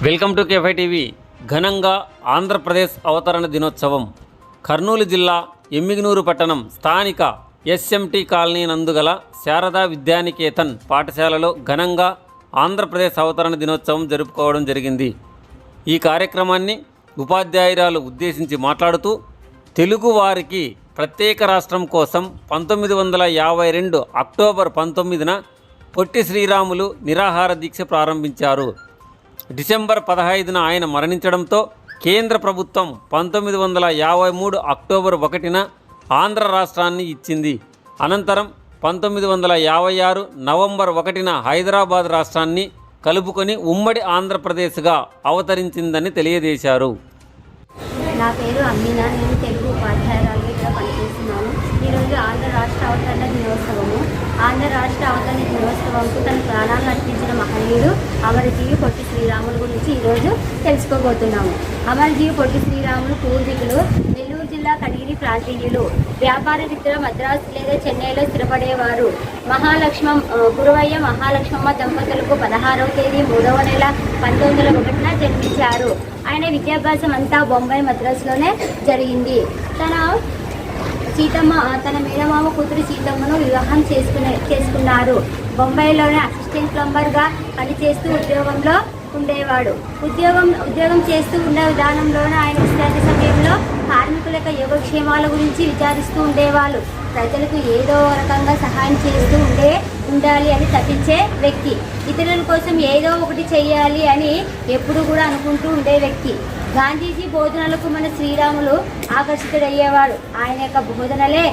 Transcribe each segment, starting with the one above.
Welcome to కేఫై TV. ఘనంగా ఆంధ్రప్రదేశ్ అవతరణ దినోత్సవం కర్నూలు జిల్లా ఎమ్మిగనూరు పట్టణం స్థానిక ఎస్ఎంటీ కాలనీ నందుగల శారదా విద్యానికేతన్ పాఠశాలలో ఘనంగా ఆంధ్రప్రదేశ్ అవతరణ దినోత్సవం జరుపుకోవడం జరిగింది. ఈ కార్యక్రమాన్ని ఉపాధ్యాయురాలు ఉద్దేశించి మాట్లాడుతూ తెలుగు వారికి ప్రత్యేక రాష్ట్రం కోసం 1952 అక్టోబర్ 19న పొట్టి శ్రీరాములు నిరాహార దీక్ష ప్రారంభించారు. డిసెంబర్ 15న ఆయన మరణించడంతో కేంద్ర ప్రభుత్వం 1953 అక్టోబర్ 1న ఆంధ్ర రాష్ట్రాన్ని ఇచ్చింది. అనంతరం 1956 నవంబర్ 1న హైదరాబాద్ రాష్ట్రాన్ని కలుపుకొని ఉమ్మడి ఆంధ్రప్రదేశ్గా అవతరించిందని తెలియజేశారు. నా పేరు అమీనా. నేను తెలుగు ఉపాధ్యాయురాలుగా ఇక్కడ పనిచేస్తున్నాను. ఈరోజు ఆంధ్ర రాష్ట్ర అవతరణ దినోత్సవము. ఆంధ్ర రాష్ట్ర అవతరణ దినోత్సవంకు తన ప్రాణాలను అర్పించిన మహనీయుడు అమరజీవి పొట్టి శ్రీరాములు గురించి ఈరోజు తెలుసుకోబోతున్నాము. అమరజీవి పొట్టి శ్రీరాములు పూర్వీకులు నెల్లూరు జిల్లా కడిగిరి ప్రాంతీయులు. వ్యాపార రీత్యా మద్రాసు లేదా చెన్నైలో స్థిరపడేవారు. గురువయ్య మహాలక్ష్మమ్మ దంపతులకు 16వ తేదీ 3వ నెల 1901న జన్మించారు. ఆయన విద్యాభ్యాసం అంతా బొంబాయి మద్రాసులోనే జరిగింది. తన మేనమామ కూతురు సీతమ్మను వివాహం చేసుకున్నారు. బొంబాయిలోనే అసిస్టెంట్ ప్లంబర్గా పనిచేస్తూ ఉద్యోగంలో ఉండేవాడు. ఉద్యోగం చేస్తూ ఉండే విధానంలోనే ఆయన విశ్రాంతి సమయంలో కార్మికుల యొక్క యోగక్షేమాల గురించి విచారిస్తూ ఉండేవాళ్ళు. ప్రజలకు ఏదో రకంగా సహాయం చేస్తూ ఉండాలి అని తప్పించే వ్యక్తి. ఇతరుల కోసం ఏదో ఒకటి చెయ్యాలి అని ఎప్పుడు కూడా అనుకుంటూ ఉండే వ్యక్తి. గాంధీజీ బోధనలకు మన శ్రీరాములు ఆకర్షితుడయ్యేవాడు. ఆయన యొక్క బోధనలే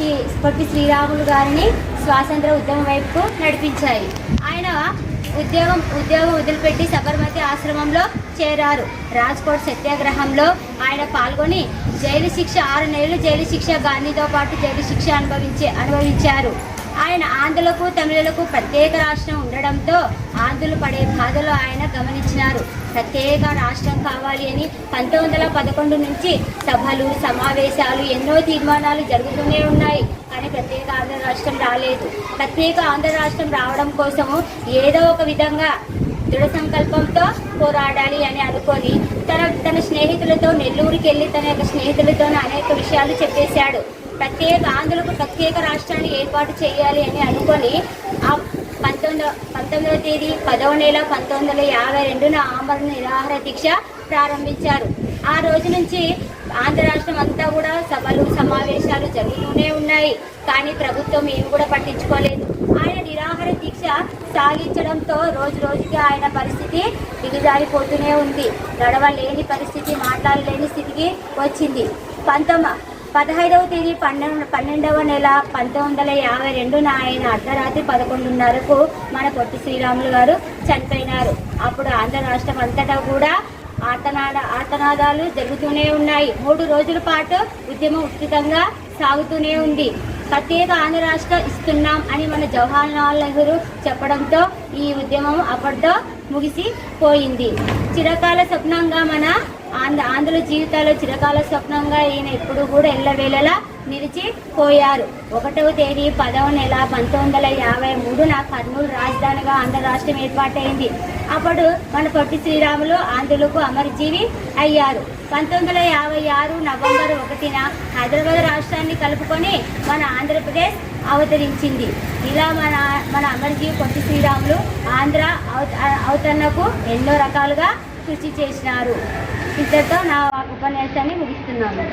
ఈ పొట్టి శ్రీరాములు గారిని స్వాతంత్ర ఉద్యమం వైపుకు నడిపించాయి. ఆయన ఉద్యోగం వదిలిపెట్టి సబర్మతి ఆశ్రమంలో చేరారు. రాజ్కోట్ సత్యాగ్రహంలో ఆయన పాల్గొని జైలు శిక్ష 6 నెలలు జైలు శిక్ష, గాంధీతో పాటు జైలు శిక్ష అనుభవించారు. ఆయన ఆంధ్రులకు తమిళులకు ప్రత్యేక రాష్ట్రం ఉండడంతో ఆంధ్రులు పడే బాధలు ఆయన గమనించినారు. ప్రత్యేక రాష్ట్రం కావాలి అని 1911 నుంచి సభలు, సమావేశాలు, ఎన్నో తీర్మానాలు జరుగుతూనే ఉన్నాయి. కానీ ప్రత్యేక ఆంధ్ర రాష్ట్రం రాలేదు. ప్రత్యేక ఆంధ్ర రాష్ట్రం రావడం కోసము ఏదో ఒక విధంగా దృఢ సంకల్పంతో పోరాడాలి అని అనుకొని తన స్నేహితులతో నెల్లూరుకి వెళ్ళి తన యొక్క స్నేహితులతో అనేక విషయాలు చెప్పేశాడు. ఆంధ్రులకు ప్రత్యేక రాష్ట్రాన్ని ఏర్పాటు చేయాలి అని అనుకొని 19వ తేదీ 10వ నెల 1952న ఆమరణ నిరాహార దీక్ష ప్రారంభించారు. ఆ రోజు నుంచి ఆంధ్ర రాష్ట్రం అంతా కూడా సభలు, సమావేశాలు జరుగుతూనే ఉన్నాయి. కానీ ప్రభుత్వం ఏమి కూడా పట్టించుకోలేదు. ఆయన నిరాహార దీక్ష సాగించడంతో రోజు రోజుకి ఆయన పరిస్థితి దిగజారిపోతూనే ఉంది. నడవలేని పరిస్థితి, మాట్లాడలేని స్థితికి వచ్చింది. 15వ తేదీ 12వ నెల 1952న ఆయన అర్ధరాత్రి 11:30కు మన పొట్టి శ్రీరాములు గారు చనిపోయినారు. అప్పుడు ఆంధ్ర రాష్ట్రం అంతటా కూడా ఆర్తనాదాలు జరుగుతూనే ఉన్నాయి. 3 రోజుల పాటు ఉద్యమం ఉధృతంగా సాగుతూనే ఉంది. ప్రత్యేక ఆంధ్ర రాష్ట్రం ఇస్తున్నాం అని మన జవహర్లాల్ నెహ్రూ చెప్పడంతో ఈ ఉద్యమం అప్పటితో ముగిసిపోయింది. చిరకాల స్వప్నంగా మన ఆంధ్రుల జీవితాల్లో చిరకాల స్వప్నంగా ఈయన ఎప్పుడు కూడా ఎల్లవేళలా నిలిచిపోయారు. 1వ తేదీ 10వ నెల 1953న కర్నూలు రాజధానిగా ఆంధ్ర రాష్ట్రం ఏర్పాటైంది. అప్పుడు మన పొట్టి శ్రీరాములు ఆంధ్రులకు అమరజీవి అయ్యారు. 1956 నవంబర్ 1న హైదరాబాద్ రాష్ట్రాన్ని కలుపుకొని మన ఆంధ్రప్రదేశ్ అవతరించింది. ఇలా మన అమరజీవి పొట్టి శ్రీరాములు ఆంధ్ర అవతరణకు ఎన్నో రకాలుగా కృషి చేసినారు. ఇంతతో నా ఉపన్యాసాన్ని ముగిస్తున్నాను.